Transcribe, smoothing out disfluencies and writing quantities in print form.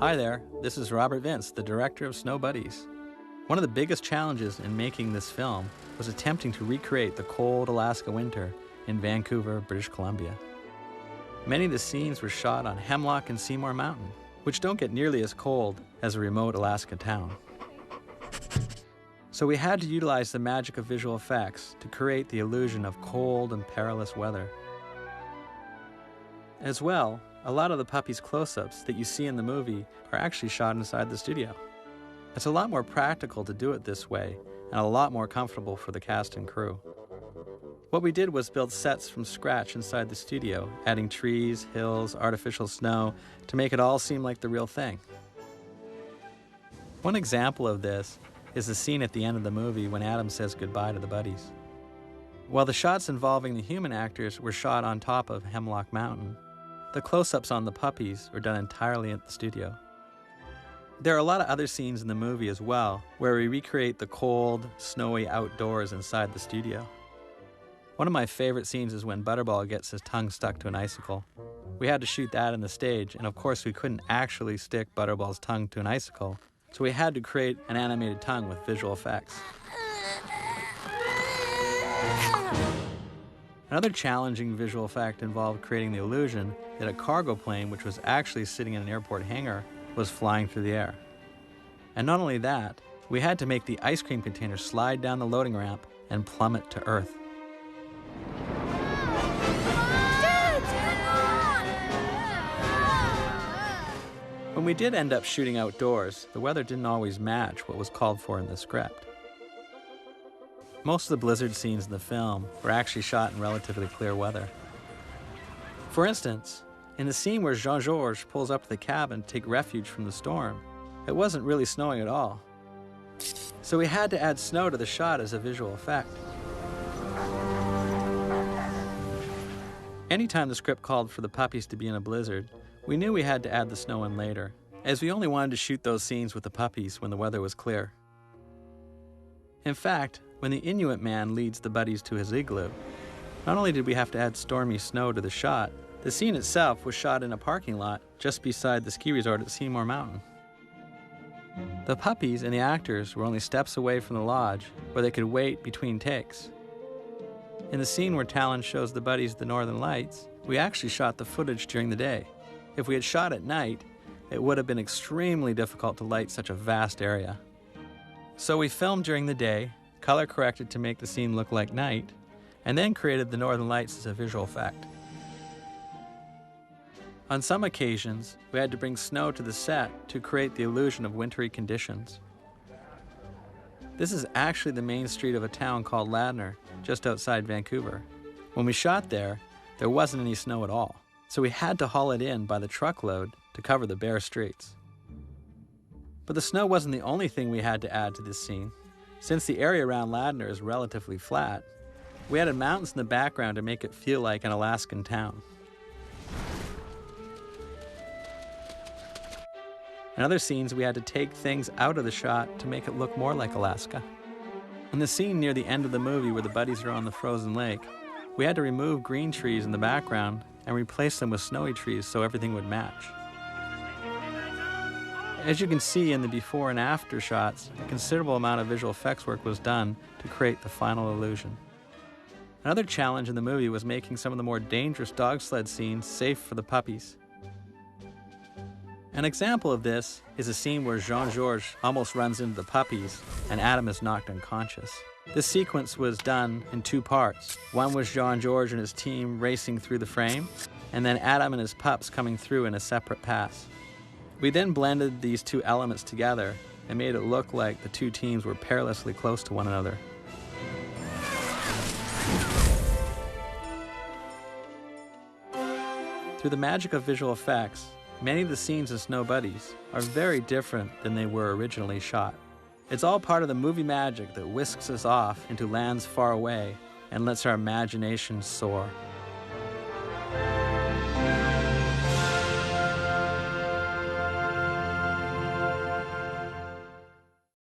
Hi there, this is Robert Vince, the director of Snow Buddies. One of the biggest challenges in making this film was attempting to recreate the cold Alaska winter in Vancouver, British Columbia. Many of the scenes were shot on Hemlock and Seymour Mountain, which don't get nearly as cold as a remote Alaska town. So we had to utilize the magic of visual effects to create the illusion of cold and perilous weather. As well, a lot of the puppies' close-ups that you see in the movie are actually shot inside the studio. It's a lot more practical to do it this way and a lot more comfortable for the cast and crew. What we did was build sets from scratch inside the studio, adding trees, hills, artificial snow to make it all seem like the real thing. One example of this is the scene at the end of the movie when Adam says goodbye to the buddies. While the shots involving the human actors were shot on top of Hemlock Mountain, the close-ups on the puppies were done entirely at the studio. There are a lot of other scenes in the movie as well where we recreate the cold, snowy outdoors inside the studio. One of my favorite scenes is when Butterball gets his tongue stuck to an icicle. We had to shoot that in the stage, and of course we couldn't actually stick Butterball's tongue to an icicle, so we had to create an animated tongue with visual effects. Another challenging visual effect involved creating the illusion that a cargo plane, which was actually sitting in an airport hangar, was flying through the air. And not only that, we had to make the ice cream container slide down the loading ramp and plummet to Earth. When we did end up shooting outdoors, the weather didn't always match what was called for in the script. Most of the blizzard scenes in the film were actually shot in relatively clear weather. For instance, in the scene where Jean-Georges pulls up to the cabin to take refuge from the storm, it wasn't really snowing at all. So we had to add snow to the shot as a visual effect. Anytime the script called for the puppies to be in a blizzard, we knew we had to add the snow in later, as we only wanted to shoot those scenes with the puppies when the weather was clear. In fact, when the Inuit man leads the buddies to his igloo, not only did we have to add stormy snow to the shot, the scene itself was shot in a parking lot just beside the ski resort at Seymour Mountain. The puppies and the actors were only steps away from the lodge where they could wait between takes. In the scene where Talon shows the buddies the Northern Lights, we actually shot the footage during the day. If we had shot at night, it would have been extremely difficult to light such a vast area. So we filmed during the day, color corrected to make the scene look like night, and then created the Northern Lights as a visual effect. On some occasions, we had to bring snow to the set to create the illusion of wintry conditions. This is actually the main street of a town called Ladner, just outside Vancouver. When we shot there, there wasn't any snow at all, so we had to haul it in by the truckload to cover the bare streets. But the snow wasn't the only thing we had to add to this scene. Since the area around Ladner is relatively flat, we added mountains in the background to make it feel like an Alaskan town. In other scenes, we had to take things out of the shot to make it look more like Alaska. In the scene near the end of the movie where the buddies are on the frozen lake, we had to remove green trees in the background and replace them with snowy trees so everything would match. As you can see in the before and after shots, a considerable amount of visual effects work was done to create the final illusion. Another challenge in the movie was making some of the more dangerous dog sled scenes safe for the puppies. An example of this is a scene where Jean-Georges almost runs into the puppies and Adam is knocked unconscious. This sequence was done in two parts. One was Jean-Georges and his team racing through the frame, and then Adam and his pups coming through in a separate pass. We then blended these two elements together and made it look like the two teams were perilously close to one another. Through the magic of visual effects, many of the scenes in Snow Buddies are very different than they were originally shot. It's all part of the movie magic that whisks us off into lands far away and lets our imagination soar.